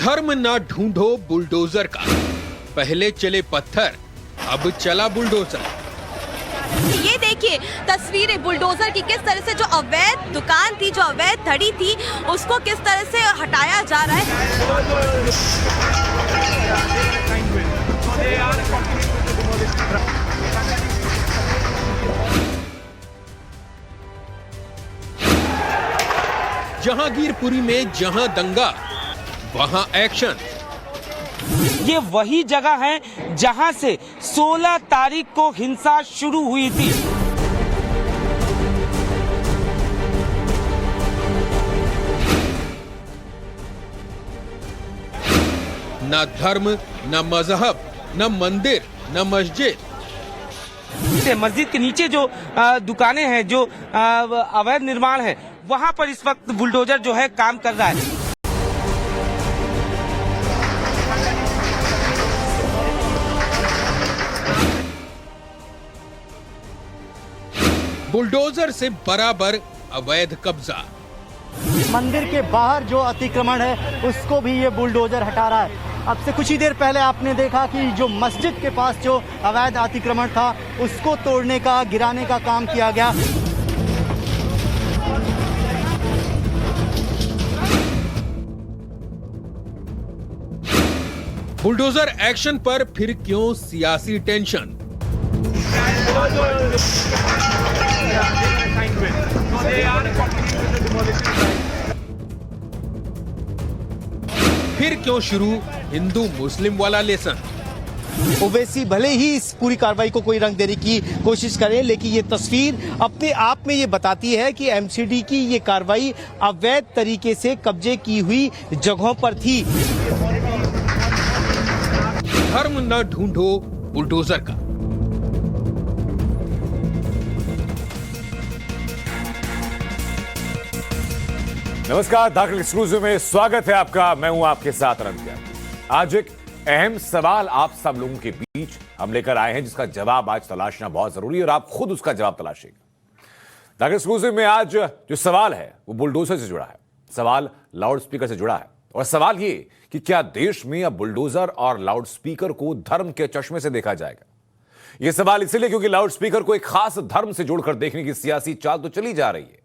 धर्म ना ढूंढो बुलडोजर का, पहले चले पत्थर, अब चला बुलडोजर। ये देखिए तस्वीरें बुलडोजर की, किस तरह से जो अवैध दुकान थी, जो अवैध धड़ी थी, उसको किस तरह से हटाया जा रहा है। जहांगीरपुरी में जहां दंगा वहां एक्शन। ये वही जगह है जहां से 16 तारीख को हिंसा शुरू हुई थी। न धर्म, न मजहब, न मंदिर, न मस्जिद। मस्जिद के नीचे जो दुकानें हैं, जो अवैध निर्माण है, वहां पर इस वक्त बुलडोजर जो है काम कर रहा है। बुलडोजर से बराबर अवैध कब्जा। मंदिर के बाहर जो अतिक्रमण है उसको भी ये बुलडोजर हटा रहा है। अब से कुछ ही देर पहले आपने देखा कि जो मस्जिद के पास जो अवैध अतिक्रमण था उसको तोड़ने का, गिराने का काम किया गया। बुलडोजर एक्शन पर फिर क्यों सियासी टेंशन? फिर क्यों शुरू हिंदू मुस्लिम वाला लेसन? ओवैसी भले ही इस पूरी कार्रवाई को कोई रंग देने की कोशिश करे, लेकिन ये तस्वीर अपने आप में ये बताती है कि एमसीडी की ये कार्रवाई अवैध तरीके से कब्जे की हुई जगहों पर थी। धर्म न ढूंढो बुलडोजर का। नमस्कार, दाखिल एक्सक्लूसिव में स्वागत है आपका। मैं हूं आपके साथ अनंत। आज एक अहम सवाल आप सब लोगों के बीच हम लेकर आए हैं, जिसका जवाब आज तलाशना बहुत जरूरी है और आप खुद उसका जवाब तलाशेंगे। दाखिल एक्सक्लूसिव में आज जो सवाल है वो बुलडोजर से जुड़ा है, सवाल लाउड स्पीकर से जुड़ा है, और सवाल ये कि क्या देश में अब बुलडोजर और लाउड स्पीकर को धर्म के चश्मे से देखा जाएगा। यह सवाल इसलिए क्योंकि लाउड स्पीकर को एक खास धर्म से जोड़कर देखने की सियासी चाल तो चली जा रही है,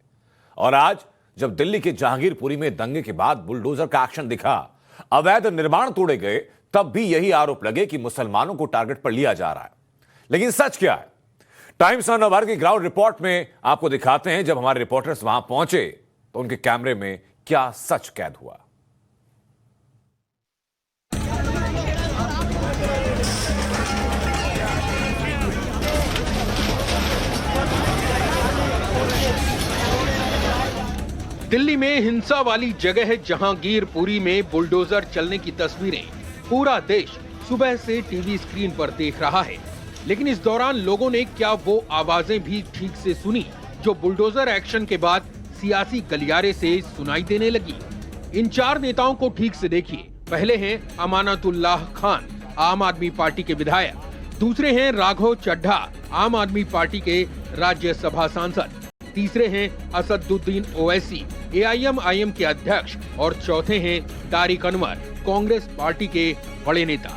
और आज जब दिल्ली के जहांगीरपुरी में दंगे के बाद बुलडोजर का एक्शन दिखा, अवैध निर्माण तोड़े गए, तब भी यही आरोप लगे कि मुसलमानों को टारगेट पर लिया जा रहा है। लेकिन सच क्या है? टाइम्स ऑफ नवभारत की ग्राउंड रिपोर्ट में आपको दिखाते हैं, जब हमारे रिपोर्टर्स वहां पहुंचे तो उनके कैमरे में क्या सच कैद हुआ। दिल्ली में हिंसा वाली जगह जहांगीरपुरी में बुलडोजर चलने की तस्वीरें पूरा देश सुबह से टीवी स्क्रीन पर देख रहा है। लेकिन इस दौरान लोगों ने क्या वो आवाजें भी ठीक से सुनी जो बुलडोजर एक्शन के बाद सियासी गलियारे से सुनाई देने लगी? इन चार नेताओं को ठीक से देखिए। पहले हैं अमानतुल्लाह खान, आम आदमी पार्टी के विधायक। दूसरे हैं राघव चड्ढा, आम आदमी पार्टी के राज्यसभा सांसद। तीसरे हैं असदुद्दीन ओवैसी, एआईएमआईएम के अध्यक्ष। और चौथे हैं तारिक अनवर, कांग्रेस पार्टी के बड़े नेता।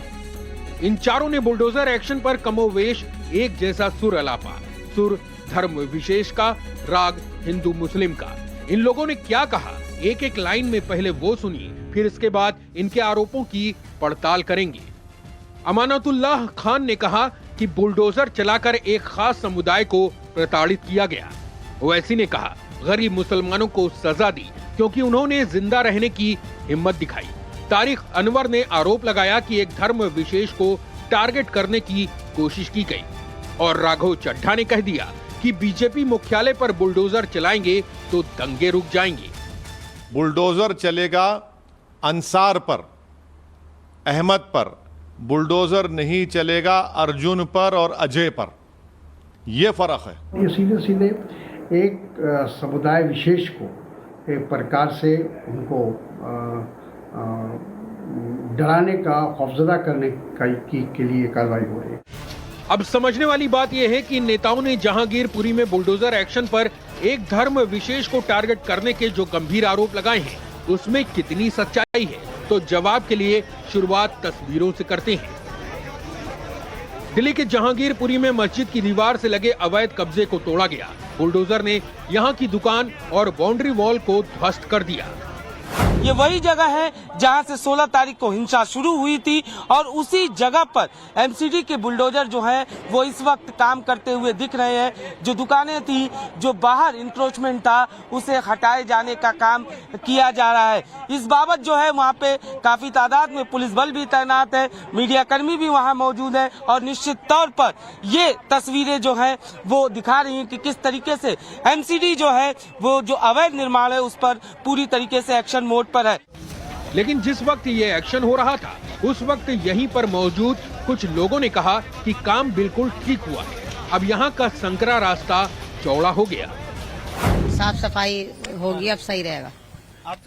इन चारों ने बुलडोजर एक्शन पर कमोवेश एक जैसा सुर अलापा। सुर धर्म विशेष का, राग हिंदू मुस्लिम का। इन लोगों ने क्या कहा, एक एक लाइन में पहले वो सुनिए, फिर इसके बाद इनके आरोपों की पड़ताल करेंगे। अमानतुल्लाह खान ने कहा कि बुलडोजर चलाकर एक खास समुदाय को प्रताड़ित किया गया। ओवैसी ने कहा गरीब मुसलमानों को सजा दी क्योंकि उन्होंने जिंदा रहने की हिम्मत दिखाई। तारिक अनवर ने आरोप लगाया कि एक धर्म विशेष को टारगेट करने की कोशिश की गई। और राघव चड्ढा ने कह दिया कि बीजेपी मुख्यालय पर बुलडोजर चलाएंगे तो दंगे रुक जाएंगे। बुलडोजर चलेगा अंसार पर, अहमद पर। बुलडोजर नहीं चलेगा अर्जुन पर और अजय पर। यह फर्क है। ये सीधे सीधे एक समुदाय विशेष को एक प्रकार से उनको डराने का, खौफजदा करने के लिए कार्रवाई हो रही है। अब समझने वाली बात यह है कि इन नेताओं ने जहांगीरपुरी में बुलडोजर एक्शन पर एक धर्म विशेष को टारगेट करने के जो गंभीर आरोप लगाए हैं, उसमें कितनी सच्चाई है। तो जवाब के लिए शुरुआत तस्वीरों से करते हैं। दिल्ली के जहांगीरपुरी में मस्जिद की दीवार से लगे अवैध कब्जे को तोड़ा गया। बुलडोजर ने यहां की दुकान और बाउंड्री वॉल को ध्वस्त कर दिया। ये वही जगह है जहां से 16 तारीख को हिंसा शुरू हुई थी और उसी जगह पर एमसीडी के बुलडोजर जो है वो इस वक्त काम करते हुए दिख रहे हैं। जो दुकानें थी, जो बाहर इंक्रोचमेंट था, उसे हटाए जाने का काम किया जा रहा है। इस बाबत जो है वहाँ पे काफी तादाद में पुलिस बल भी तैनात है, मीडिया कर्मी भी वहाँ मौजूद है और निश्चित तौर पर ये तस्वीरें जो है वो दिखा रही हैं कि किस तरीके से एमसीडी जो है वो जो अवैध निर्माण है उस पर पूरी तरीके से एक्शन मोड पर है। लेकिन जिस वक्त ये एक्शन हो रहा था उस वक्त यहीं पर मौजूद कुछ लोगों ने कहा कि काम बिल्कुल ठीक हुआ है, अब यहाँ का संकरा रास्ता चौड़ा हो गया। साफ सफाई होगी, अब सही रहेगा।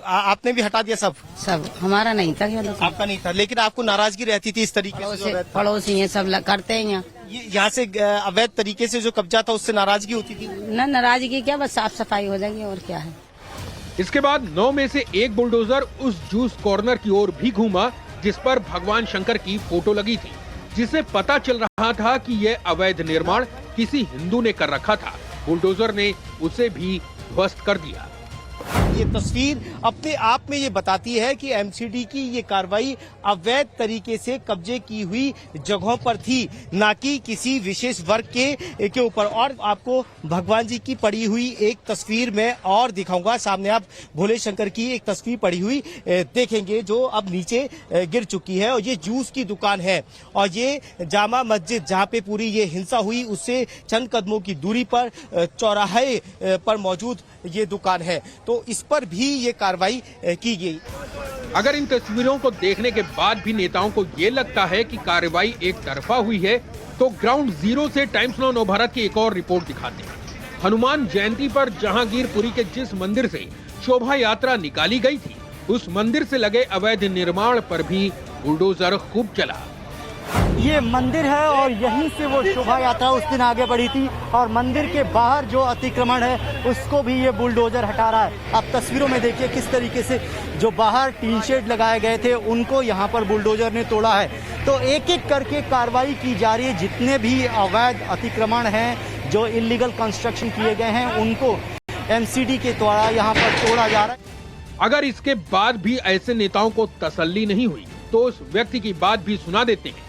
आपने भी हटा दिया सब हमारा नहीं था, आपका नहीं था, लेकिन आपको नाराजगी रहती थी इस तरीके से? पड़ोसी हैं सब करते हैं यहाँ। यहाँ से अवैध तरीके से जो कब्जा था उससे नाराजगी होती थी? न नाराजगी क्या, बस साफ सफाई हो जाएगी और क्या है। इसके बाद 9 में से एक बुलडोजर उस जूस कॉर्नर की ओर भी घूमा जिस पर भगवान शंकर की फोटो लगी थी, जिसे पता चल रहा था कि यह अवैध निर्माण किसी हिंदू ने कर रखा था। बुलडोजर ने उसे भी ध्वस्त कर दिया। ये तस्वीर अपने आप में ये बताती है कि एमसीडी की ये कार्रवाई अवैध तरीके से कब्जे की हुई जगहों पर थी, ना कि किसी विशेष वर्ग के ऊपर। और आपको भगवान जी की पड़ी हुई एक तस्वीर में और दिखाऊंगा। सामने आप भोले शंकर की एक तस्वीर पड़ी हुई देखेंगे जो अब नीचे गिर चुकी है, और ये जूस की दुकान है। और ये जामा मस्जिद जहाँ पे पूरी ये हिंसा हुई उससे चंद कदमों की दूरी पर चौराहे पर मौजूद ये दुकान है, तो इस पर भी ये कार्रवाई की गई। अगर इन तस्वीरों को देखने के बाद भी नेताओं को ये लगता है कि कार्रवाई एक तरफा हुई है, तो ग्राउंड जीरो से टाइम्स नाउ नवभारत की एक और रिपोर्ट दिखाते हैं। हनुमान जयंती पर जहांगीरपुरी के जिस मंदिर से शोभा यात्रा निकाली गई थी, उस मंदिर से लगे अवैध निर्माण पर भी बुलडोजर खूब चला। ये मंदिर है और यहीं से वो शोभा यात्रा उस दिन आगे बढ़ी थी, और मंदिर के बाहर जो अतिक्रमण है उसको भी ये बुलडोजर हटा रहा है। आप तस्वीरों में देखिए किस तरीके से जो बाहर टीन शेड लगाए गए थे उनको यहाँ पर बुलडोजर ने तोड़ा है। तो एक एक करके कार्रवाई की जा रही है। जितने भी अवैध अतिक्रमण हैं, जो इलीगल कंस्ट्रक्शन किए गए हैं, उनको एमसीडी के द्वारा यहाँ पर तोड़ा जा रहा है। अगर इसके बाद भी ऐसे नेताओं को तसल्ली नहीं हुई तो उस व्यक्ति की बात भी सुना देते हैं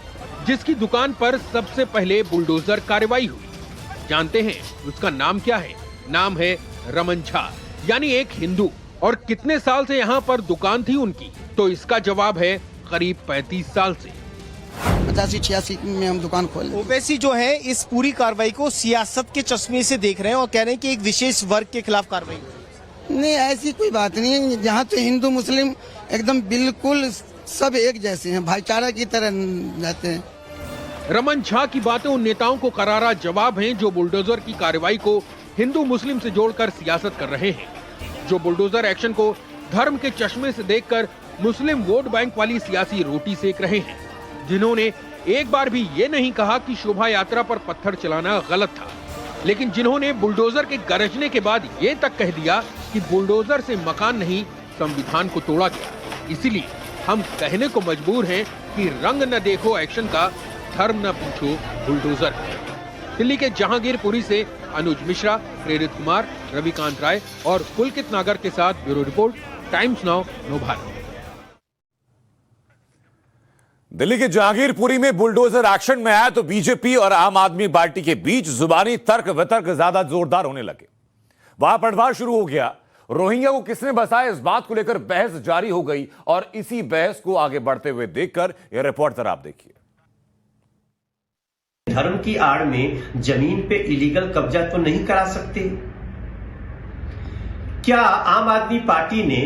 जिसकी दुकान पर सबसे पहले बुलडोजर कार्रवाई हुई। जानते हैं उसका नाम क्या है? नाम है रमन झा, यानी एक हिंदू। और कितने साल से यहाँ पर दुकान थी उनकी? तो इसका जवाब है करीब 35 साल से। 85-86 में हम दुकान खोले। ओवैसी जो है इस पूरी कार्रवाई को सियासत के चश्मे से देख रहे हैं और कह रहे हैं कि एक विशेष वर्ग के खिलाफ कार्रवाई। नहीं, ऐसी कोई बात नहीं है। जहाँ तो हिंदू मुस्लिम एकदम बिल्कुल सब एक जैसे हैं, भाईचारा की तरह रहते हैं। रमन झा की बातें उन नेताओं को करारा जवाब हैं जो बुलडोजर की कार्रवाई को हिंदू मुस्लिम से जोड़कर सियासत कर रहे हैं, जो बुलडोजर एक्शन को धर्म के चश्मे से देखकर मुस्लिम वोट बैंक वाली सियासी रोटी सेक रहे हैं, जिन्होंने एक बार भी ये नहीं कहा कि शोभा यात्रा पर पत्थर चलाना गलत था, लेकिन जिन्होंने बुलडोजर के गरजने के बाद ये तक कह दिया कि बुलडोजर से मकान नहीं संविधान को तोड़ा गया। इसीलिए हम कहने को मजबूर हैं कि रंग न देखो एक्शन का, धर्म न पूछो बुलडोजर। दिल्ली के जहांगीरपुरी से अनुज मिश्रा, प्रेरित कुमार, रविकांत राय और पुलकित नागर के साथ bureau report, times now Navbharat. Delhi के जहांगीरपुरी में बुलडोजर एक्शन में आया तो बीजेपी और आम आदमी पार्टी के बीच जुबानी तर्क वितर्क ज्यादा जोरदार होने लगे। वहां पलटवार शुरू हो गया। रोहिंग्या को किसने बसाया, इस बात को लेकर बहस जारी हो गई, और इसी बहस को आगे बढ़ते हुए देखकर यह रिपोर्ट जरा आप देखिए। धर्म की आड़ में जमीन पे इलीगल कब्जा तो नहीं करा सकते। क्या आम आदमी पार्टी ने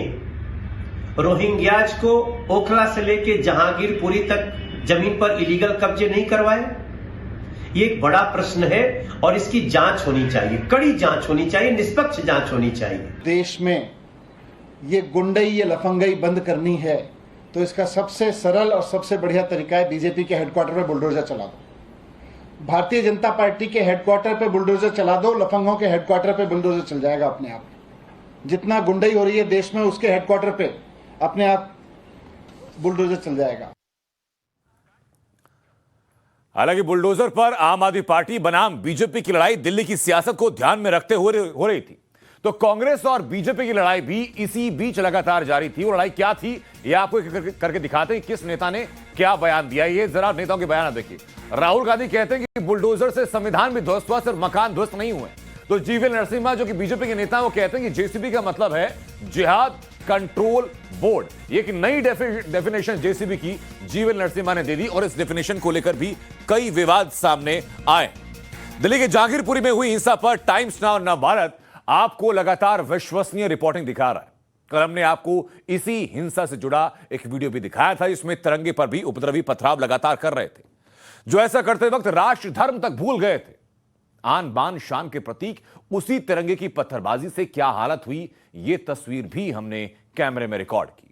रोहिंग्याज को ओखला से लेके जहांगीरपुरी तक जमीन पर इलीगल कब्जे नहीं करवाए? ये एक बड़ा प्रश्न है और इसकी जांच होनी चाहिए, कड़ी जांच होनी चाहिए, निष्पक्ष जांच होनी चाहिए। देश में ये गुंडई, ये लफंगई बंद करनी है तो इसका सबसे सरल और सबसे बढ़िया तरीका है बीजेपी के हेडक्वार्टर पे बुलडोजर चला दो। भारतीय जनता पार्टी के हेडक्वार्टर पे बुलडोजर चला दो, लफंगों के हेडक्वार्टर पे बुलडोजर चल जाएगा अपने आप। जितना गुंडई हो रही है देश में उसके हेडक्वार्टर पे अपने आप बुलडोजर चल जाएगा। हालांकि बुलडोजर पर आम आदमी पार्टी बनाम बीजेपी की लड़ाई दिल्ली की सियासत को ध्यान में रखते हुए हो रही थी, तो कांग्रेस और बीजेपी की लड़ाई भी इसी बीच लगातार जारी थी। वो लड़ाई क्या थी, ये आपको करके दिखाते हैं किस नेता ने क्या बयान दिया। ये जरा नेताओं के बयान देखिए। राहुल गांधी कहते हैं कि बुलडोजर से संविधान भी ध्वस्त हुआ, सिर्फ मकान ध्वस्त नहीं हुए। तो जीवीएल नरसिम्हा जो कि बीजेपी के नेता, वो कहते हैं कि जेसीबी का मतलब है जिहाद कंट्रोल बोर्ड। ये एक नई डेफिनेशन जेसीबी की जीवीएल नरसिम्हा ने दे दी और इस डेफिनेशन को लेकर भी कई विवाद सामने आए। दिल्ली के जहांगीरपुरी में हुई हिंसा पर टाइम्स नाउ नवभारत आपको लगातार विश्वसनीय रिपोर्टिंग दिखा रहा है। कल हमने आपको इसी हिंसा से जुड़ा एक वीडियो भी दिखाया था, जिसमें तिरंगे पर भी उपद्रवी पथराव लगातार कर रहे थे, जो ऐसा करते वक्त राष्ट्र धर्म तक भूल गए थे। आन बान शान के प्रतीक उसी तिरंगे की पत्थरबाजी से क्या हालत हुई, यह तस्वीर भी हमने कैमरे में रिकॉर्ड की।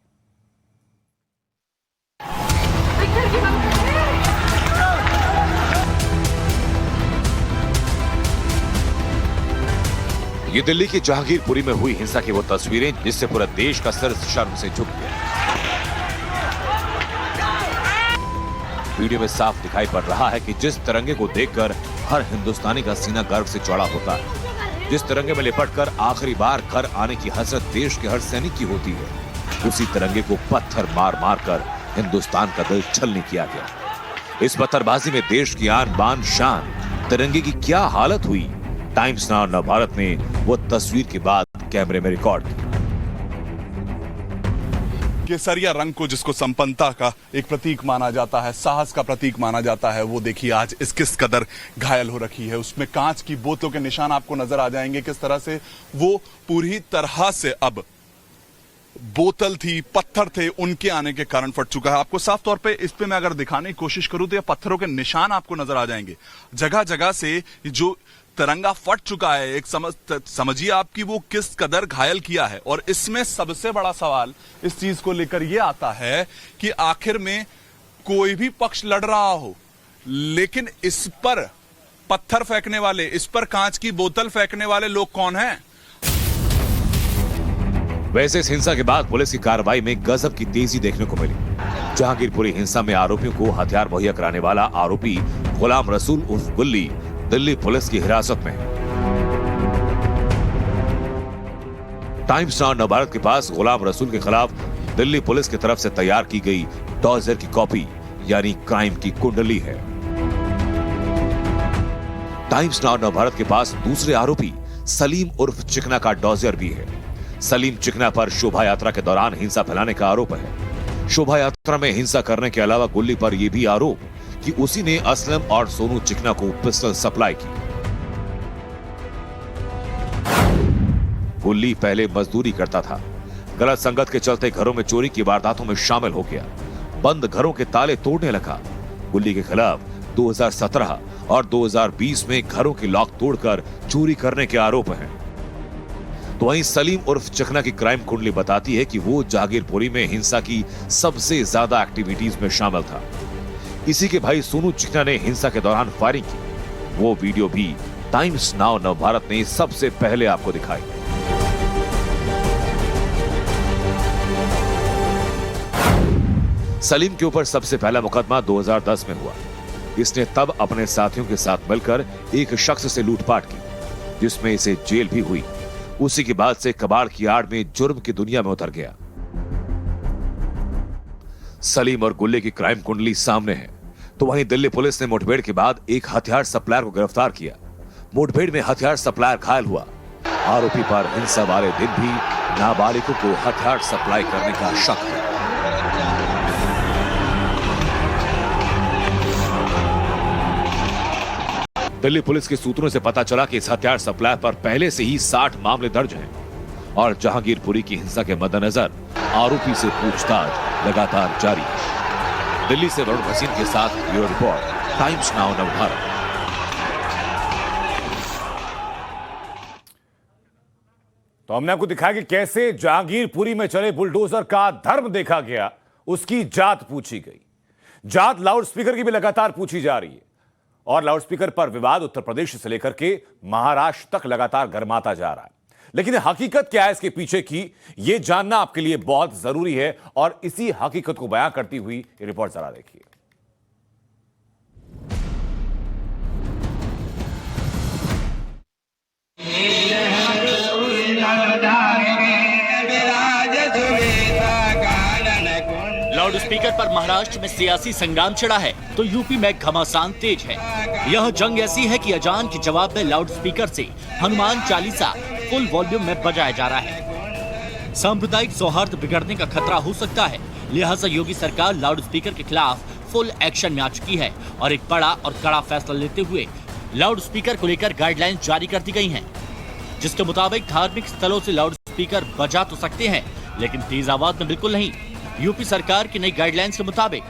ये दिल्ली की जहांगीरपुरी में हुई हिंसा की वो तस्वीरें जिससे पूरा देश का सिर शर्म से झुक गया। वीडियो में साफ दिखाई पड़ रहा है कि जिस तिरंगे को देखकर हर हिंदुस्तानी का सीना गर्व से चौड़ा होता है, जिस तिरंगे में लिपटकर आखिरी बार घर आने की हसरत देश के हर सैनिक की होती है, उसी तिरंगे को पत्थर मार मार कर हिंदुस्तान का दिल छलनी किया गया। इस पत्थरबाजी में देश की आन बान शान तिरंगे की क्या हालत हुई, टाइम्स नाउ नवभारत ने वो तस्वीर के बाद कैमरे में रिकॉर्ड की। केसरिया रंग को जिसको संपन्नता का एक प्रतीक माना जाता है, साहस का प्रतीक माना जाता है, वो देखिए आज इस किस कदर घायल हो रखी है। उसमें कांच की बोतलों के निशान आपको नजर आ जाएंगे, किस तरह से वो पूरी तरह से अब बोतल थी, पत्थर थे, उनके आने के कारण फट चुका है। आपको साफ तौर पे इस पे मैं अगर दिखाने की कोशिश करूं तो ये पत्थरों के निशान आपको नजर आ जाएंगे। जगह जगह से जो तिरंगा फट चुका है, एक समझिए आपकी वो किस कदर घायल किया है। और इसमें सबसे बड़ा सवाल इस चीज को लेकर ये आता है कि आखिर में कोई भी पक्ष लड़ रहा हो, लेकिन इस पर पत्थर फेंकने वाले, इस पर कांच की बोतल फेंकने वाले लोग कौन हैं? वैसे इस हिंसा के बाद पुलिस की कार्रवाई में गजब की तेजी देखने को मिली। जहांगीरपुरी हिंसा में आरोपियों को हथियार मुहैया कराने वाला आरोपी गुलाम रसूल उर्फ गुल्ली दिल्ली पुलिस की हिरासत में है। टाइम्स नाउ नवभारत के पास गुलाम रसूल के खिलाफ दिल्ली पुलिस की तरफ से तैयार की गई डॉजर की कॉपी यानी क्राइम की कुंडली है। टाइम्स नाउ नवभारत के पास दूसरे आरोपी सलीम उर्फ चिकना का डॉजर भी है। सलीम चिकना पर शोभा यात्रा के दौरान हिंसा फैलाने का आरोप है। शोभा यात्रा में हिंसा करने के अलावा गुल्ली पर यह भी आरोप कि उसी ने असलम और सोनू चिकना को पिस्टल सप्लाई की। गुल्ली पहले मजदूरी करता था, गलत संगत के चलते घरों में चोरी की वारदातों में शामिल हो गया, बंद घरों के ताले तोड़ने लगा। गुल्ली के खिलाफ 2017 और 2020 में घरों के लॉक तोड़कर चोरी करने के आरोप हैं। तो वहीं सलीम उर्फ चिकना की क्राइम कुंडली बताती है कि वो जहांगीरपुरी में हिंसा की सबसे ज्यादा एक्टिविटीज में शामिल था। इसी के भाई सोनू चिकना ने हिंसा के दौरान फायरिंग की। वो वीडियो भी टाइम्स नाउ नवभारत ने सबसे पहले आपको दिखाई। सलीम के ऊपर सबसे पहला मुकदमा 2010 में हुआ। इसने तब अपने साथियों के साथ मिलकर एक शख्स से लूटपाट की, जिसमें इसे जेल भी हुई। उसी के बाद से कबाड़ की आड़ में जुर्म की दुनिया में उतर गया। सलीम और गुल्ले की क्राइम कुंडली सामने है। तो वहीं दिल्ली पुलिस ने मुठभेड़ के बाद एक हथियार सप्लायर को गिरफ्तार किया। मुठभेड़ में हथियार सप्लायर घायल हुआ। आरोपी पर हिंसा वाले दिन भी नाबालिगों को हथियार सप्लाई करने का शक है। दिल्ली पुलिस के सूत्रों से पता चला कि इस हथियार सप्लायर पर पहले से ही 60 मामले दर्ज हैं और जहांगीरपुरी की हिंसा के मद्देनजर आरोपी से पूछताछ लगातार जारी है। दिल्ली से वरुण भसीन के साथ bureau report, times now Navbharat. तो हमने आपको दिखाया कि कैसे जहांगीरपुरी में चले बुलडोजर का धर्म देखा गया, उसकी जात पूछी गई। जात लाउडस्पीकर की भी लगातार पूछी जा रही है और लाउडस्पीकर पर विवाद उत्तर प्रदेश से लेकर के महाराष्ट्र तक लगातार गर्माता जा रहा है। लेकिन हकीकत क्या है इसके पीछे की, यह जानना आपके लिए बहुत जरूरी है और इसी हकीकत को बयां करती हुई ये रिपोर्ट जरा देखिए। लाउड स्पीकर पर महाराष्ट्र में सियासी संग्राम छिड़ा है तो यूपी में घमासान तेज है। यह जंग ऐसी है कि अजान के जवाब में लाउड स्पीकर से हनुमान चालीसा फुल वॉल्यूम में बजाया जा रहा है। सांप्रदायिक सौहार्द बिगड़ने का खतरा हो सकता है, लिहाजा योगी सरकार लाउड स्पीकर के खिलाफ फुल एक्शन में आ चुकी है और एक बड़ा और कड़ा फैसला लेते हुए लाउड स्पीकर को लेकर गाइडलाइंस जारी कर दी गई हैं, जिसके मुताबिक धार्मिक स्थलों से लाउड स्पीकर बजा तो सकते हैं लेकिन तेज आवाज में बिल्कुल नहीं। यूपी सरकार की नई गाइडलाइंस के मुताबिक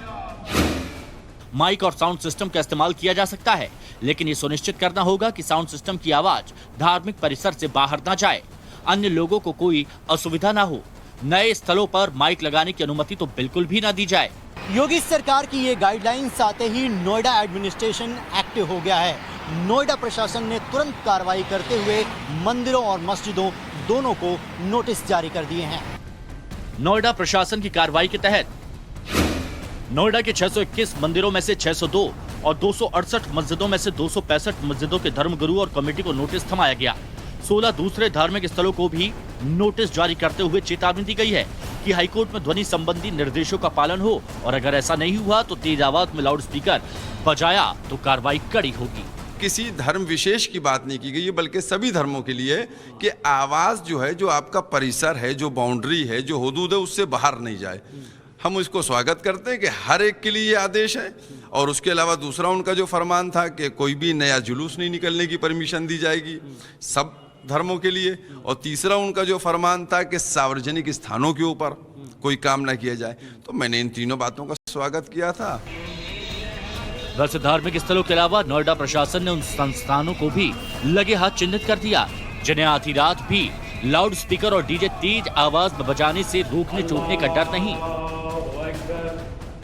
माइक और साउंड सिस्टम का इस्तेमाल किया जा सकता है, लेकिन ये सुनिश्चित करना होगा कि साउंड सिस्टम की आवाज धार्मिक परिसर से बाहर ना जाए, अन्य लोगों को कोई असुविधा ना हो। नए स्थलों पर माइक लगाने की अनुमति तो बिल्कुल भी ना दी जाए। योगी सरकार की ये गाइडलाइंस आते ही नोएडा एडमिनिस्ट्रेशन एक्टिव हो गया है। नोएडा प्रशासन ने तुरंत कार्रवाई करते हुए मंदिरों और मस्जिदों दोनों को नोटिस जारी कर दिए हैं। नोएडा प्रशासन की कार्रवाई के तहत नोएडा के 621 मंदिरों में से 602 और 268 मस्जिदों में से 265 मस्जिदों के धर्मगुरु और कमेटी को नोटिस थमाया गया। 16 दूसरे धार्मिक स्थलों को भी नोटिस जारी करते हुए चेतावनी दी गई है कि हाईकोर्ट में ध्वनि संबंधी निर्देशों का पालन हो और अगर ऐसा नहीं हुआ तो तेज आवाज में लाउड स्पीकर बजाया तो कार्रवाई कड़ी होगी। किसी धर्म विशेष की बात नहीं की गई है, बल्कि सभी धर्मों के लिए कि आवाज़ जो है, जो आपका परिसर है, जो बाउंड्री है, जो हुदूद है, उससे बाहर नहीं जाए। हम इसको स्वागत करते हैं कि हर एक के लिए ये आदेश है। और उसके अलावा दूसरा उनका जो फरमान था कि कोई भी नया जुलूस नहीं निकलने की परमिशन दी जाएगी सब धर्मों के लिए। और तीसरा उनका जो फरमान था कि सार्वजनिक स्थानों के ऊपर कोई काम ना किया जाए। तो मैंने इन तीनों बातों का स्वागत किया था। वैसे धार्मिक स्थलों के अलावा नोएडा प्रशासन ने उन संस्थानों को भी लगे हाथ चिन्हित कर दिया जिन्हें आधी रात भी लाउड स्पीकर और डीजे तेज आवाज में बजाने से रोकने टोकने का डर नहीं।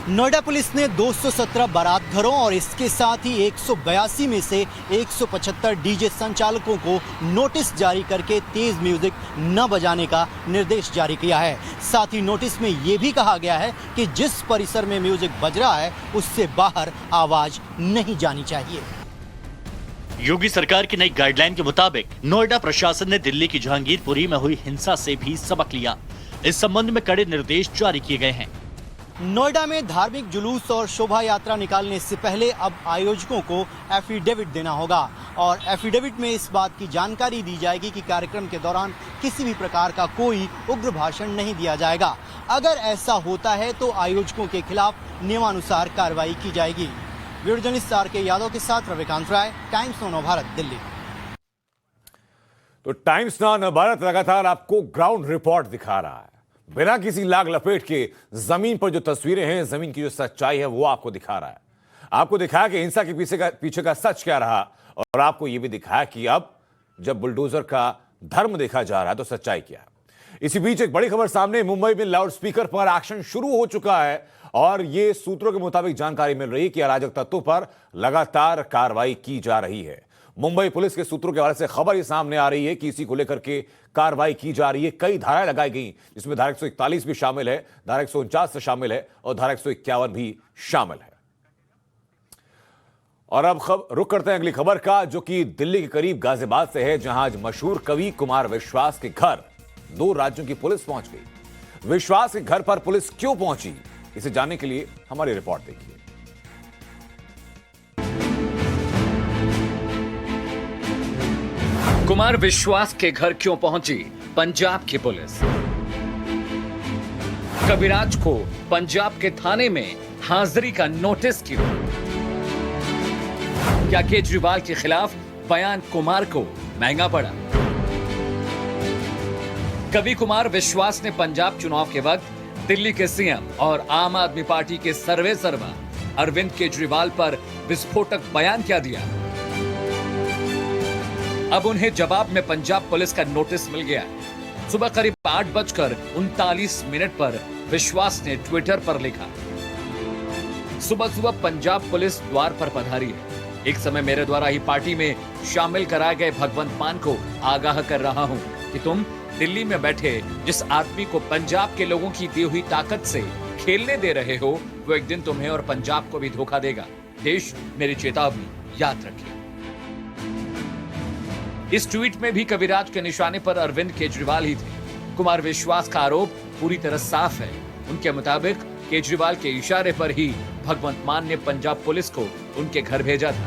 नोएडा पुलिस ने 217 बारात घरों और इसके साथ ही 182 में से 175 डीजे संचालकों को नोटिस जारी करके तेज म्यूजिक न बजाने का निर्देश जारी किया है। साथ ही नोटिस में ये भी कहा गया है कि जिस परिसर में म्यूजिक बज रहा है उससे बाहर आवाज नहीं जानी चाहिए। योगी सरकार की नई गाइडलाइन के मुताबिक नोएडा प्रशासन ने दिल्ली की जहांगीरपुरी में हुई हिंसा से भी सबक लिया। इस संबंध में कड़े निर्देश जारी किए गए हैं। नोएडा में धार्मिक जुलूस और शोभा यात्रा निकालने से पहले अब आयोजकों को एफिडेविट देना होगा और एफिडेविट में इस बात की जानकारी दी जाएगी कि कार्यक्रम के दौरान किसी भी प्रकार का कोई उग्र भाषण नहीं दिया जाएगा। अगर ऐसा होता है तो आयोजकों के खिलाफ नियमानुसार कार्रवाई की जाएगी। वीडियो जर्नलिस्ट RK यादव के साथ रविकांत राय, टाइम्स नाउ नवभारत, दिल्ली। तो टाइम्स नाउ नवभारत लगातार आपको ग्राउंड रिपोर्ट दिखा रहा है, बिना किसी लाग लपेट के जमीन पर जो तस्वीरें हैं, जमीन की जो सच्चाई है वो आपको दिखा रहा है। आपको दिखाया कि हिंसा के पीछे का सच क्या रहा और आपको यह भी दिखाया कि अब जब बुलडोजर का धर्म देखा जा रहा है तो सच्चाई क्या है। इसी बीच एक बड़ी खबर सामने, मुंबई में लाउड स्पीकर पर एक्शन शुरू हो चुका है और यह सूत्रों के मुताबिक जानकारी मिल रही है कि अराजक तत्वों पर लगातार कार्रवाई की जा रही है। मुंबई पुलिस के सूत्रों के हवाले से खबर सामने आ रही है कि इसी को लेकर के कार्रवाई की जा रही है। कई धाराएं लगाई गई जिसमें धारा 141 भी शामिल है, धारा 149 शामिल है और धारा 151 भी शामिल है। और अब रुक करते हैं अगली खबर का, जो कि दिल्ली के करीब गाजियाबाद से है, जहां आज मशहूर कवि कुमार विश्वास के घर 2 राज्यों की पुलिस पहुंच गई। विश्वास के घर पर पुलिस क्यों पहुंची, इसे जानने के लिए हमारी रिपोर्ट देखिए। कुमार विश्वास के घर क्यों पहुंची पंजाब की पुलिस? कविराज को पंजाब के थाने में हाजिरी का नोटिस क्यों? क्या केजरीवाल के खिलाफ बयान कुमार को महंगा पड़ा? कवि कुमार विश्वास ने पंजाब चुनाव के वक्त दिल्ली के सीएम और आम आदमी पार्टी के सर्वेसर्वा अरविंद केजरीवाल पर विस्फोटक बयान क्या दिया? अब उन्हें जवाब में पंजाब पुलिस का नोटिस मिल गया। सुबह करीब 8:39 पर विश्वास ने ट्विटर पर लिखा, सुबह सुबह पंजाब पुलिस द्वार पर पधारी है। एक समय मेरे द्वारा ही पार्टी में शामिल कराए गए भगवंत मान को आगाह कर रहा हूं कि तुम दिल्ली में बैठे जिस आदमी को पंजाब के लोगों की दी हुई ताकत से खेलने दे रहे हो, वो एक दिन तुम्हें और पंजाब को भी धोखा देगा। देश मेरी चेतावनी याद रखे। इस ट्वीट में भी कविराज के निशाने पर अरविंद केजरीवाल ही थे। कुमार विश्वास का आरोप पूरी तरह साफ है। उनके मुताबिक केजरीवाल के इशारे पर ही भगवंत मान ने पंजाब पुलिस को उनके घर भेजा था।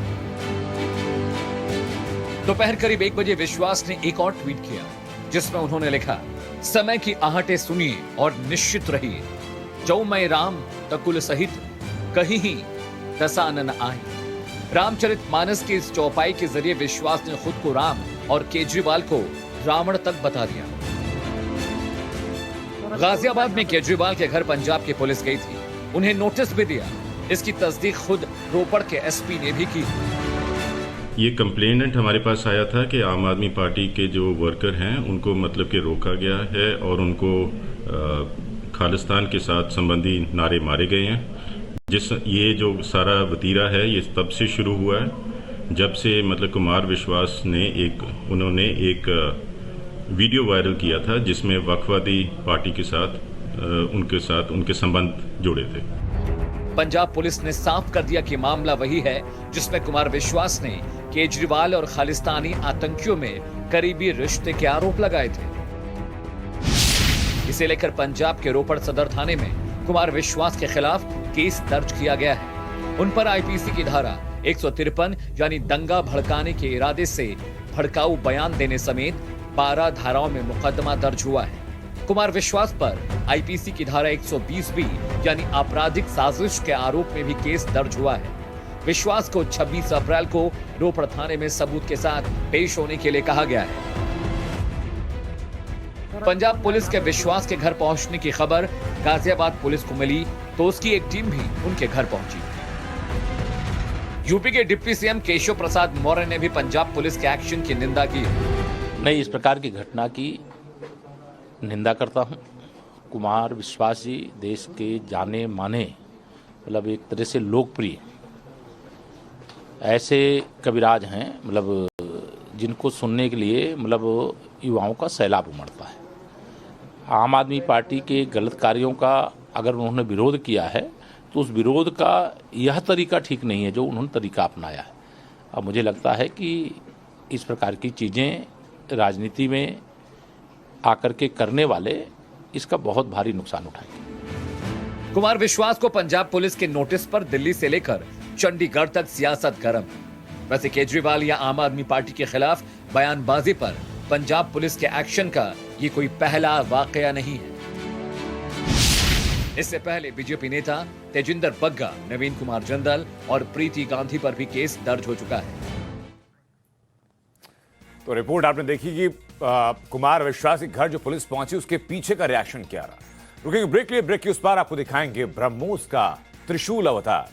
दोपहर करीब 1 बजे विश्वास ने एक और ट्वीट किया, जिसमें उन्होंने लिखा, समय की आहटें सुनिए और निश्चित रहिए, जो मैं राम तकुल सहित कहीं ही दसानन आए। रामचरितमानस की इस चौपाई के जरिए विश्वास ने खुद को राम और केजरीवाल को रावण तक बता दिया। गाजियाबाद में केजरीवाल के घर पंजाब की पुलिस गई थी, उन्हें नोटिस भी दिया। इसकी तस्दीक खुद रोपड़ के एसपी ने भी की। ये कंप्लेनेंट हमारे पास आया था कि आम आदमी पार्टी के जो वर्कर हैं उनको मतलब कि रोका गया है और उनको खालिस्तान के साथ संबंधी नारे मारे गए हैं। ये जो सारा वतीरा है ये तब से शुरू हुआ है जब से मतलब कुमार विश्वास ने उन्होंने एक वीडियो वायरल किया था जिसमें वक्फवादी पार्टी के साथ उनके संबंध जुड़े थे। पंजाब पुलिस ने साफ कर दिया कि मामला वही है जिसमें कुमार विश्वास ने केजरीवाल और खालिस्तानी आतंकियों में करीबी रिश्ते के आरोप लगाए थे। इसे लेकर पंजाब के रोपड़ सदर थाने में कुमार विश्वास के खिलाफ केस दर्ज किया गया है। उन पर आईपीसी की धारा 153 यानी दंगा भड़काने के इरादे से भड़काऊ बयान देने समेत 12 धाराओं में मुकदमा दर्ज हुआ है। कुमार विश्वास पर आईपीसी की धारा 120B यानी आपराधिक साजिश के आरोप में भी केस दर्ज हुआ है। विश्वास को 26 अप्रैल को रोपड़ थाने में सबूत के साथ पेश होने के लिए कहा गया है। पंजाब पुलिस के विश्वास के घर पहुंचने की खबर गाजियाबाद पुलिस को मिली तो उसकी एक टीम भी उनके घर पहुंची। यूपी के डिप्टी सीएम केशव प्रसाद मौर्य ने भी पंजाब पुलिस के एक्शन की निंदा की। मैं इस प्रकार की घटना की निंदा करता हूं। कुमार विश्वास जी देश के जाने माने मतलब एक तरह से लोकप्रिय ऐसे कविराज हैं मतलब जिनको सुनने के लिए मतलब युवाओं का सैलाब उमड़ता है। आम आदमी पार्टी के गलत कार्यों का अगर उन्होंने विरोध किया है तो उस विरोध का यह तरीका ठीक नहीं है जो उन्होंने तरीका अपनाया है। अब मुझे लगता है कि इस प्रकार की चीज़ें राजनीति में आकर के करने वाले इसका बहुत भारी नुकसान उठाएंगे। कुमार विश्वास को पंजाब पुलिस के नोटिस पर दिल्ली से लेकर चंडीगढ़ तक सियासत गर्म। वैसे केजरीवाल या आम आदमी पार्टी के खिलाफ बयानबाजी पर पंजाब पुलिस के एक्शन का ये कोई पहला वाकया नहीं है। इससे पहले बीजेपी नेता तेजिंदर बग्गा, नवीन कुमार जिंदल और प्रीति गांधी पर भी केस दर्ज हो चुका है। तो रिपोर्ट आपने देखी कि कुमार विश्वास के घर जो पुलिस पहुंची उसके पीछे का रिएक्शन क्या रहा। रुकेंगे ब्रेक लिए, ब्रेक के उस पार आपको दिखाएंगे ब्रह्मोस का त्रिशूल अवतार।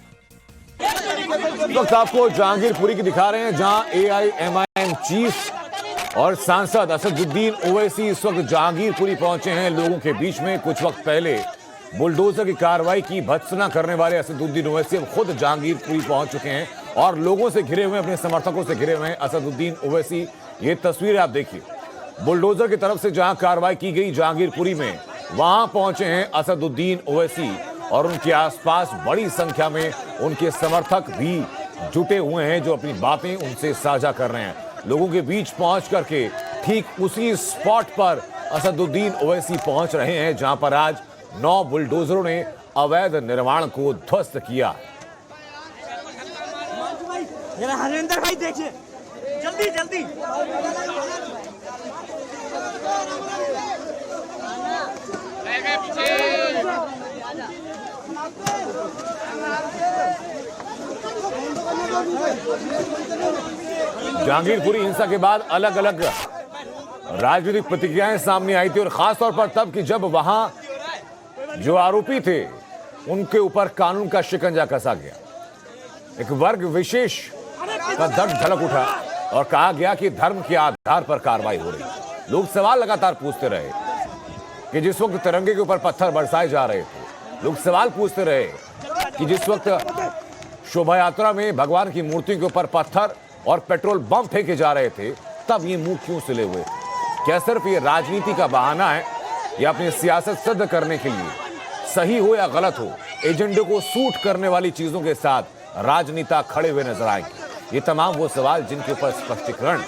इस वक्त आपको जहांगीरपुरी की दिखा रहे हैं जहां AIMIM चीफ और सांसद असदुद्दीन ओवैसी इस वक्त जहांगीरपुरी पहुंचे हैं लोगों के बीच में। कुछ वक्त पहले बुलडोजर की कार्रवाई की भत्सना करने वाले असदुद्दीन ओवैसी अब खुद जहांगीरपुरी पहुंच चुके हैं और लोगों से घिरे हुए, अपने समर्थकों से घिरे हुए हैं असदुद्दीन ओवैसी। ये तस्वीर आप देखिए, बुलडोजर की तरफ से जहां कार्रवाई की गई जहांगीरपुरी में, वहां पहुंचे हैं असदुद्दीन ओवैसी और उनके आसपास बड़ी संख्या में उनके समर्थक भी जुटे हुए हैं जो अपनी बातें उनसे साझा कर रहे हैं। लोगों के बीच पहुंच करके ठीक उसी स्पॉट पर असदुद्दीन ओवैसी पहुंच रहे हैं जहां पर आज 9 बुलडोजरों ने अवैध निर्माण को ध्वस्त किया। हरिंदर भाई देखिए, जल्दी जल्दी जहांगीरपुरी हिंसा के बाद अलग अलग राजनीतिक प्रतिक्रियाएं सामने आई थी और खासतौर पर तब कि जब वहां जो आरोपी थे उनके ऊपर कानून का शिकंजा कसा गया। एक वर्ग विशेष का दर्द झलक उठा और कहा गया कि धर्म के आधार पर कार्रवाई हो रही। लोग सवाल लगातार पूछते रहे कि जिस वक्त तिरंगे के ऊपर पत्थर बरसाए जा रहे थे, लोग सवाल पूछते रहे कि जिस वक्त शोभा यात्रा में भगवान की मूर्ति के ऊपर पत्थर और पेट्रोल बम फेंके जा रहे थे तब ये मुंह क्यों सिले हुए थे। क्या सिर्फ ये राजनीति का बहाना है या अपनी सियासत सिद्ध करने के लिए? सही हो या गलत हो, एजेंडे को सूट करने वाली चीजों के साथ राजनेता खड़े हुए नजर आएंगे। ये तमाम वो सवाल जिनके ऊपर स्पष्टीकरण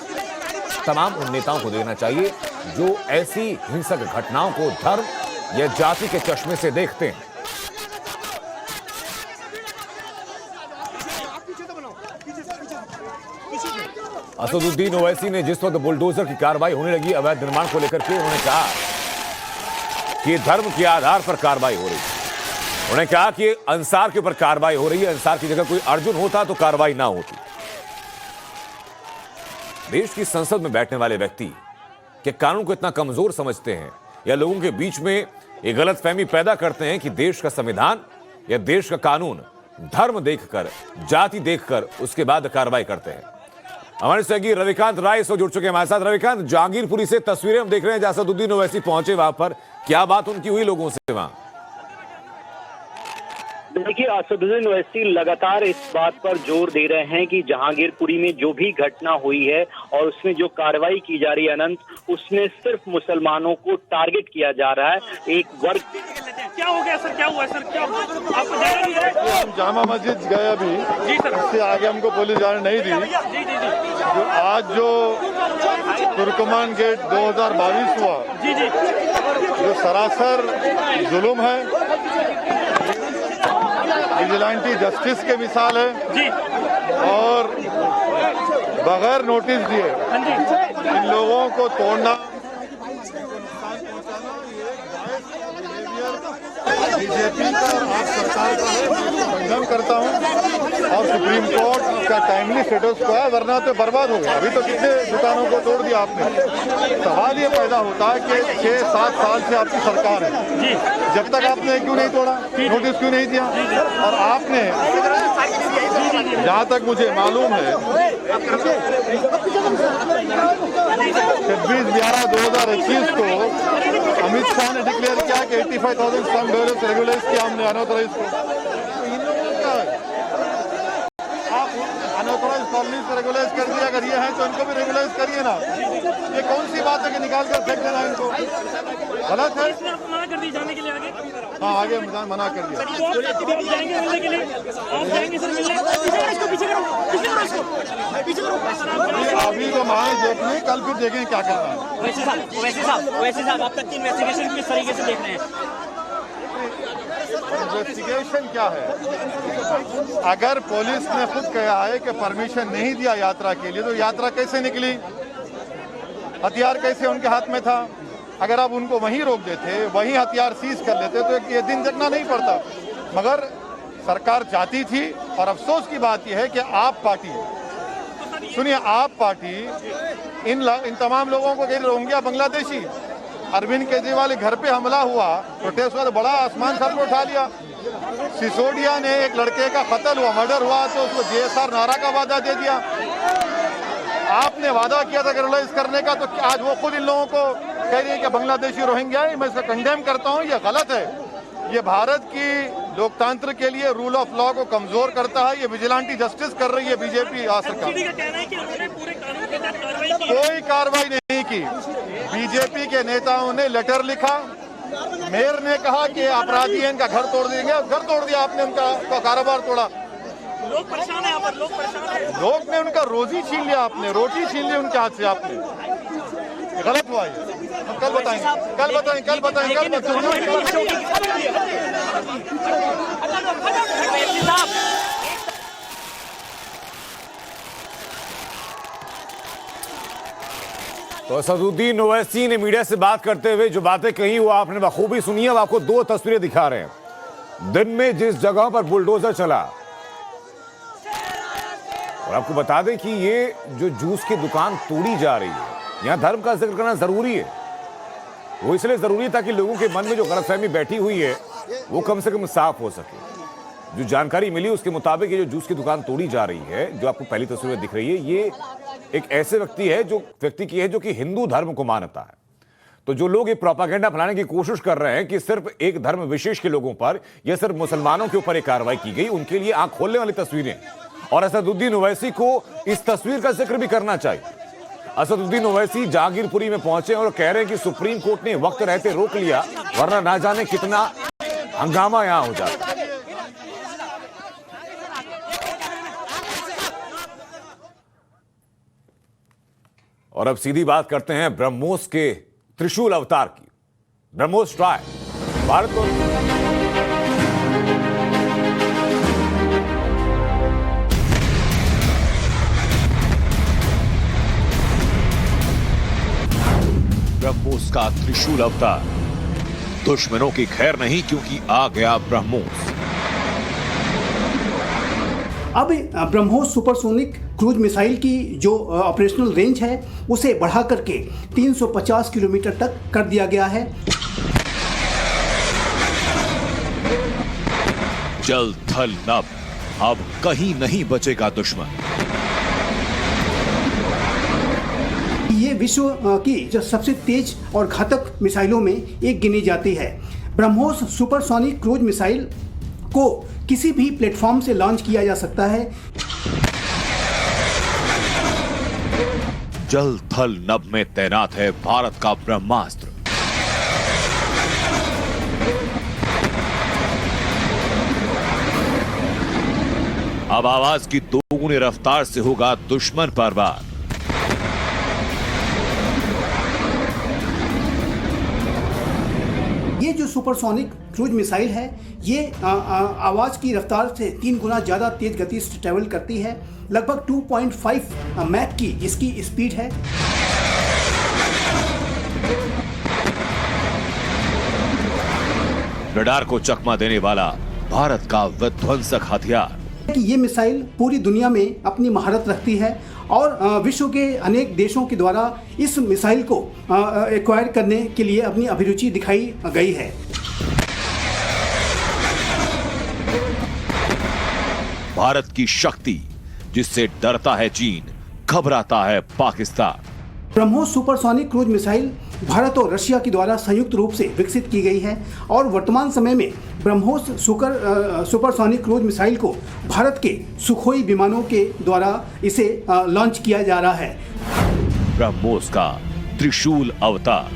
तमाम उन नेताओं को देना चाहिए जो ऐसी हिंसक घटनाओं को धर्म या जाति के चश्मे से देखते हैं। असदुद्दीन ओवैसी ने जिस वक्त बुलडोजर की कार्रवाई होने लगी अवैध निर्माण को लेकर के, उन्होंने कहा कि धर्म के आधार पर कार्रवाई हो रही है। उन्होंने कहा कि अंसार के ऊपर कार्रवाई हो रही है, अंसार की जगह कोई अर्जुन होता तो कार्रवाई ना होती। देश की संसद में बैठने वाले व्यक्ति क्या कानून को इतना कमजोर समझते हैं या लोगों के बीच में ये गलतफहमी पैदा करते हैं कि देश का संविधान या देश का कानून धर्म देखकर, जाति देखकर उसके बाद कार्रवाई करते हैं? हमारे सहयोगी रविकांत राय इस वक्त जुड़ चुके हैं हमारे साथ। रविकांत, जहांगीरपुरी से तस्वीरें हम देख रहे हैं जहां असदुद्दीन ओवैसी पहुंचे, वहां पर क्या बात उनकी हुई लोगों से? वहां देखिए, असदुद्दीन ओवैसी लगातार इस बात पर जोर दे रहे हैं कि जहांगीरपुरी में जो भी घटना हुई है और उसमें जो कार्रवाई की जा रही है अनंत, उसमें सिर्फ मुसलमानों को टारगेट किया जा रहा है। एक वर्ग क्या हो गया सर? क्या हुआ सर? क्या आपको जाना नहीं है? हम जामा मस्जिद गए अभी जी सर, इससे आगे हमको पुलिस जाने नहीं दी। जो आज जो तुर्कमान गेट 2022 हुआ जी जी, जो सरासर जुल्म है, विजिलेंटी जस्टिस के मिसाल है जी, और बगैर नोटिस दिए इन लोगों को तोड़ना, बीजेपी का और आप सरकार का है, कंडेम करता हूं। और सुप्रीम कोर्ट का टाइमली स्टेटस को है, वरना तो बर्बाद हो गया। अभी तो कितने दुकानों को तोड़ दिया आपने। सवाल ये पैदा होता है कि 6-7 साल से आपकी सरकार है जी, जब तक आपने क्यों नहीं तोड़ा, नोटिस क्यों नहीं दिया? और आपने, जहाँ तक मुझे मालूम है, 26/11/2021 को अमित शाह ने डिक्लेयर किया कि 85,000 स्लम डेवलपर्स रेगुलराइज किया हमने अनऑथराइज को। तो इन लोगों का आप अनऑथराइज कॉलोनी से रेगुलाइज कर दिया, अगर ये है तो इनको भी रेगुलाइज करिए ना। ये कौन सी बात है कि निकाल कर फेंक देना इनको? गलत है। मना कर दी जाने के लिए आगे? हाँ, आगे मना कर दिया। जाएंगे मिलने के लिए? आप जाएंगे सर मिलने? अभी तो माए देखने, कल फिर देखें क्या करना है। वैसे साहब अब तक की इन्वेस्टिगेशन किस तरीके से देख रहे हैं? इन्वेस्टिगेशन क्या है? अगर पुलिस ने खुद कहा है कि परमिशन नहीं दिया यात्रा के लिए, तो यात्रा कैसे निकली? हथियार कैसे उनके हाथ में था? अगर आप उनको वहीं रोक देते, वहीं हथियार सीज कर लेते, तो ये दिन जगना नहीं पड़ता। मगर सरकार चाहती थी, और अफसोस की बात यह है कि आप पार्टी, सुनिए, आप पार्टी इन तमाम लोगों को कह रोहिंग्या बांग्लादेशी, अरविंद केजरीवाल घर पे हमला हुआ, प्रोटेस्ट हुआ, तो बड़ा आसमान सर पर उठा लिया। सिसोदिया ने एक लड़के का कत्ल हुआ, मर्डर हुआ, तो उसको JSR नारा का वादा दे दिया। आपने वादा किया था रेगुलराइज करने का, तो आज वो खुद इन लोगों को कह रही है कि बांग्लादेशी रोहिंग्या है। मैं इसको कंडेम करता हूँ, ये गलत है। ये भारत की लोकतंत्र के लिए रूल ऑफ लॉ को कमजोर करता है। ये विजिलेंटी जस्टिस कर रही है बीजेपी सरकार। कोई कार्रवाई नहीं की। बीजेपी के नेताओं ने लेटर लिखा, मेयर ने कहा कि अपराधी हैं, इनका घर तोड़ देंगे, घर तोड़ दिया आपने, उनका कारोबार तोड़ा। लोग परेशान है, यहाँ पर लोग परेशान है। लोग ने उनका रोजी छीन लिया, आपने रोटी छीन ली उनके हाथ से। आपने गलत हुआ है। कल बताएंगे, कल बताएंगे, कल बताएंगे, कल बताएंगे। तो असदुद्दीन ओवैसी ने मीडिया से बात करते हुए जो बातें कही वो आपने बखूबी सुनी है। आपको 2 तस्वीरें दिखा रहे हैं दिन में जिस जगह पर बुलडोजर चला। और आपको बता दें कि ये जो जूस की दुकान तोड़ी जा रही है, यहां धर्म का जिक्र करना जरूरी है। वो इसलिए जरूरी है ताकि लोगों के मन में जो गलतफहमी बैठी हुई है वो कम से कम साफ हो सके। जो जानकारी मिली उसके मुताबिक ये जो जूस की दुकान तोड़ी जा रही है, जो आपको पहली तस्वीर में दिख रही है, ये एक ऐसे व्यक्ति की है जो कि हिंदू धर्म को मानता है। तो जो लोग ये प्रोपागेंडा फैलाने की कोशिश कर रहे हैं कि सिर्फ एक धर्म विशेष के लोगों पर या सिर्फ मुसलमानों के ऊपर एक कार्रवाई की गई, उनके लिए आंख खोलने वाली तस्वीरें। और असदुद्दीन ओवैसी को इस तस्वीर का जिक्र भी करना चाहिए। असदुद्दीन ओवैसी जहांगीरपुरी में पहुंचे और कह रहे हैं कि सुप्रीम कोर्ट ने वक्त रहते रोक लिया, वरना ना जाने कितना हंगामा यहां हो जाता। और अब सीधी बात करते हैं ब्रह्मोस के त्रिशूल अवतार की। ब्रह्मोस ट्राई भारत को ब्रह्मोस का त्रिशूल अवतार, दुश्मनों की खैर नहीं क्योंकि आ गया ब्रह्मोस। अब ब्रह्मोस सुपरसोनिक क्रूज मिसाइल की जो ऑपरेशनल रेंज है उसे बढ़ा करके 350 किलोमीटर तक कर दिया गया है। जल थल नभ, अब कहीं नहीं बचेगा दुश्मन। ये विश्व की जो सबसे तेज और घातक मिसाइलों में एक गिनी जाती है। ब्रह्मोस सुपरसोनिक क्रूज मिसाइल को किसी भी प्लेटफॉर्म से लॉन्च किया जा सकता है। जल थल नभ में तैनात है भारत का ब्रह्मास्त्र। अब आवाज की दोगुनी रफ्तार से होगा दुश्मन पर वार। ये जो सुपरसोनिक क्रूज मिसाइल है ये आवाज की रफ्तार से 3 गुना ज्यादा तेज गति से ट्रेवल करती है। लगभग 2.5 मैक की इसकी स्पीड है। रडार को चकमा देने वाला भारत का विध्वंसक हथियार। कि ये मिसाइल पूरी दुनिया में अपनी महारत रखती है और विश्व के अनेक देशों के द्वारा इस मिसाइल को एक्वायर करने के लिए अपनी अभिरुचि दिखाई गई है। भारत की शक्ति जिससे डरता है चीन, घबराता है Pakistan. BrahMos supersonic cruise missile Bharat और रशिया के द्वारा संयुक्त रूप से विकसित की गई है और वर्तमान समय में ब्रह्मोस सुपरसोनिक क्रूज मिसाइल को भारत के सुखोई विमानों के द्वारा इसे लॉन्च किया जा रहा है। ब्रह्मोस का त्रिशूल अवतार।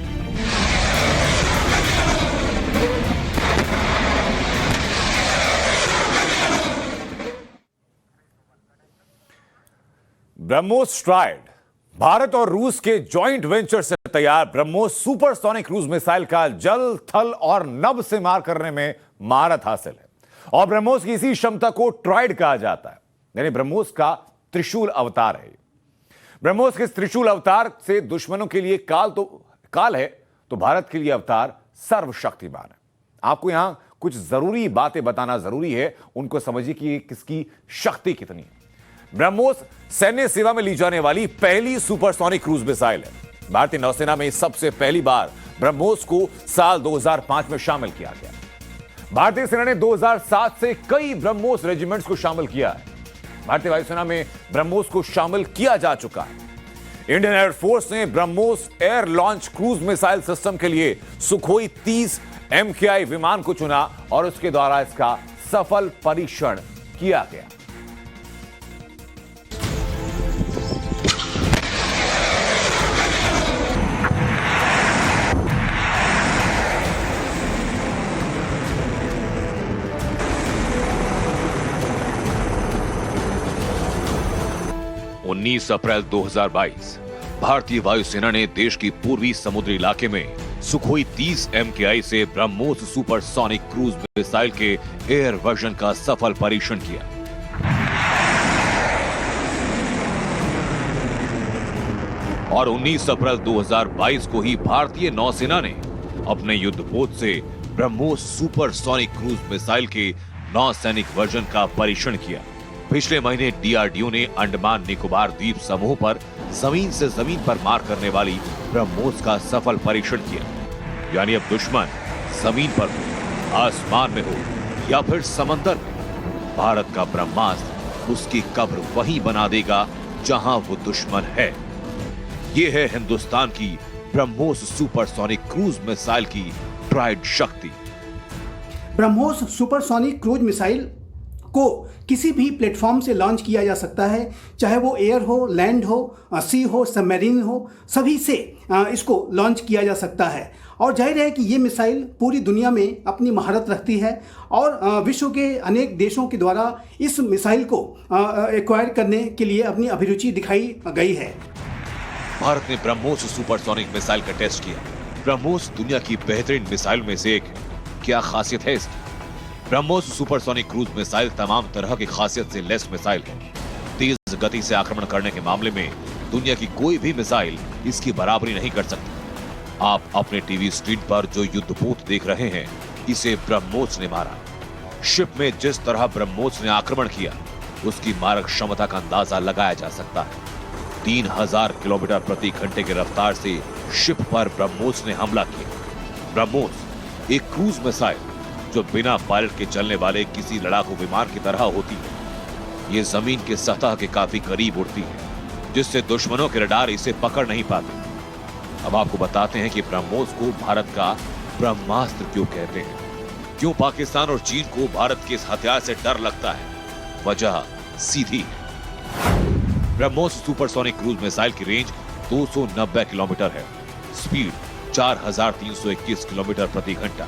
ब्रह्मोस स्ट्राइड भारत और रूस के जॉइंट वेंचर से तैयार ब्रह्मोस सुपरसोनिक क्रूज मिसाइल का जल, थल और नभ से मार करने में महारत हासिल है और ब्रह्मोस की इसी क्षमता को ट्राइड कहा जाता है, यानी ब्रह्मोस का त्रिशूल अवतार है। ब्रह्मोस के त्रिशूल अवतार से दुश्मनों के लिए काल है तो भारत के लिए अवतार सर्वशक्तिमान है। आपको यहां कुछ जरूरी बातें बताना जरूरी है, उनको समझिए कि किसकी शक्ति कितनी है। ब्रह्मोस सैन्य सेवा में ली जाने वाली पहली सुपरसोनिक क्रूज मिसाइल है। भारतीय नौसेना में सबसे पहली बार ब्रह्मोस को साल 2005 में शामिल किया गया। भारतीय सेना ने 2007 से कई ब्रह्मोस रेजिमेंट्स को शामिल किया है। भारतीय वायुसेना में ब्रह्मोस को शामिल किया जा चुका है। इंडियन एयरफोर्स ने BrahMos air launch cruise missile system के लिए सुखोई 30 MKI विमान को चुना और उसके द्वारा इसका सफल परीक्षण किया गया। अप्रैल 2022 भारतीय वायुसेना ने देश की पूर्वी समुद्री इलाके में सुखोई 30 MKI से ब्रह्मोस सुपरसोनिक क्रूज मिसाइल के एयर वर्जन का सफल परीक्षण किया। और 19 अप्रैल 2022 को ही भारतीय नौसेना ने अपने युद्धपोत से ब्रह्मोस सुपरसोनिक क्रूज मिसाइल के नौसैनिक वर्जन का परीक्षण किया। पिछले महीने DRDO ने अंडमान निकोबार द्वीप समूह पर जमीन से जमीन पर मार करने वाली ब्रह्मोस का सफल परीक्षण किया। यानी अब दुश्मन जमीन पर हो, आसमान में हो या फिर समंदर में, भारत का ब्रह्मास्त्र उसकी कब्र वहीं बना देगा जहां वो दुश्मन है। ये है हिंदुस्तान की ब्रह्मोस सुपरसोनिक क्रूज मिसाइल की ट्राइड शक्ति। ब्रह्मोस सुपरसोनिक क्रूज मिसाइल को किसी भी प्लेटफॉर्म से लॉन्च किया जा सकता है, चाहे वो एयर हो, लैंड हो, सी हो, सबमरीन हो, सभी से इसको लॉन्च किया जा सकता है। और जाहिर है कि ये मिसाइल पूरी दुनिया में अपनी महारत रखती है और विश्व के अनेक देशों के द्वारा इस मिसाइल को एक्वायर करने के लिए अपनी अभिरुचि दिखाई गई है। भारत ने ब्रह्मोस सुपरसोनिक मिसाइल का टेस्ट किया। ब्रह्मोस दुनिया की बेहतरीन मिसाइल में से एक है। क्या खासियत है इसकी? ब्रह्मोस सुपरसोनिक क्रूज मिसाइल तमाम तरह की खासियत से लेस मिसाइल है। तेज गति से आक्रमण करने के मामले में दुनिया की कोई भी मिसाइल इसकी बराबरी नहीं कर सकती। आप अपने टीवी स्क्रीन पर जो युद्धपोत देख रहे हैं, इसे ब्रह्मोस ने मारा। शिप में जिस तरह ब्रह्मोस ने आक्रमण किया, उसकी मारक क्षमता का अंदाजा लगाया जा सकता है। 3000 किलोमीटर प्रति घंटे की रफ्तार से शिप पर ब्रह्मोस ने हमला किया। ब्रह्मोस एक क्रूज मिसाइल जो बिना पायलट के चलने वाले किसी लड़ाकू विमान की तरह होती है। ये जमीन के सतह के काफी करीब उड़ती है, जिससे दुश्मनों के रडार इसे पकड़ नहीं पाते। अब आपको बताते हैं कि ब्रह्मोस को भारत का ब्रह्मास्त्र क्यों कहते हैं, क्यों पाकिस्तान और चीन को भारत के इस हथियार से डर लगता है। वजह सीधी है। ब्रह्मोस सुपरसोनिक क्रूज मिसाइल की रेंज 290 किलोमीटर है, स्पीड 4321 किलोमीटर प्रति घंटा,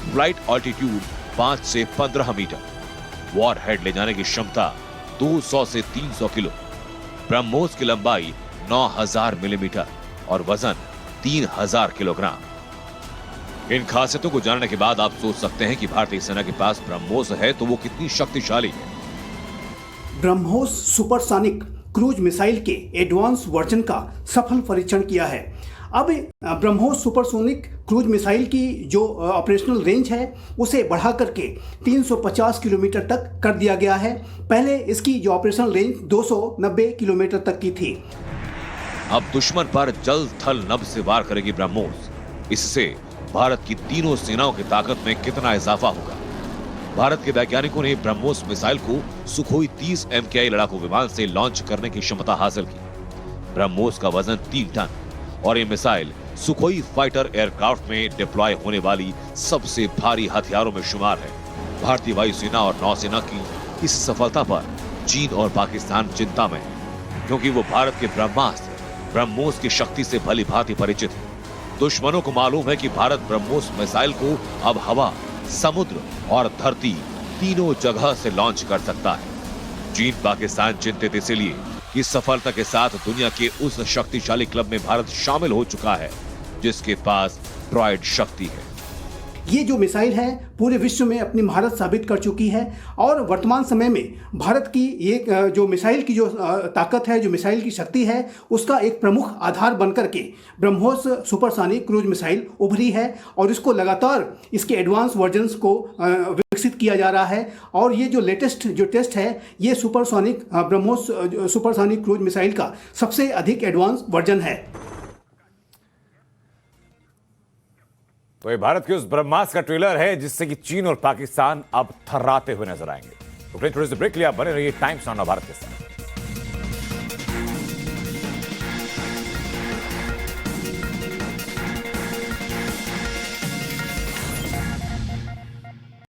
फ्लाइट ऑल्टीट्यूड 5 से 15 मीटर, वॉर हेड ले जाने की क्षमता 200 से 300 किलो, ब्रह्मोस की लंबाई 9000 मिलीमीटर और वजन 3000 किलोग्राम। इन खासियतों को जानने के बाद आप सोच सकते हैं कि भारतीय सेना के पास ब्रह्मोस है तो वो कितनी शक्तिशाली है। ब्रह्मोस सुपरसोनिक क्रूज मिसाइल के एडवांस वर्जन का सफल परीक्षण किया है। अब ब्रह्मोस सुपरसोनिक क्रूज मिसाइल की जो ऑपरेशनल रेंज है उसे बढ़ा करके 350 किलोमीटर तक कर दिया गया है। पहले इसकी जो ऑपरेशनल रेंज 290 किलोमीटर तक की थी। अब दुश्मन पर जल थल नभ से वार करेगी ब्रह्मोस। इससे भारत की तीनों सेनाओं की ताकत में कितना इजाफा होगा। भारत के वैज्ञानिकों ने ब्रह्मोस मिसाइल को सुखोई 30 MKI लड़ाकू विमान से लॉन्च करने की क्षमता हासिल की। ब्रह्मोस का वजन 3 टन और ये मिसाइल सुखोई फाइटर एयरक्राफ्ट में डिप्लॉय होने वाली सबसे भारी हथियारों में शुमार है। भारतीय वायुसेना और नौसेना की इस सफलता पर चीन और पाकिस्तान चिंता में है, क्योंकि वो भारत के ब्रह्मास्त्र ब्रह्मोस की शक्ति से भली भांति परिचित है। दुश्मनों को मालूम है कि भारत ब्रह्मोस मिसाइल को अब हवा, समुद्र और धरती तीनों जगह से लॉन्च कर सकता है। चीन पाकिस्तान चिंतित इसलिए कि सफलता के साथ दुनिया के उस शक्तिशाली क्लब में भारत शामिल हो चुका है जिसके पास ड्रॉयड शक्ति है। ये जो मिसाइल है पूरे विश्व में अपनी महारत साबित कर चुकी है और वर्तमान समय में भारत की ये जो मिसाइल की जो ताकत है, जो मिसाइल की शक्ति है, उसका एक प्रमुख आधार बनकर के ब्रह्मोस सुपरसोनिक क्रूज मिसाइल उभरी है और इसको लगातार इसके एडवांस वर्जन्स को विकसित किया जा रहा है। और ये जो लेटेस्ट जो टेस्ट है, ये supersonic BrahMos supersonic cruise missile का सबसे अधिक एडवांस वर्जन है। तो ये भारत के उस ब्रह्मास्त्र का ट्रेलर है जिससे कि चीन और पाकिस्तान अब थर्राते हुए नजर आएंगे। तो थोड़ी सी ब्रेक लिया, बने रहिए टाइम्स नाउ भारत के साथ।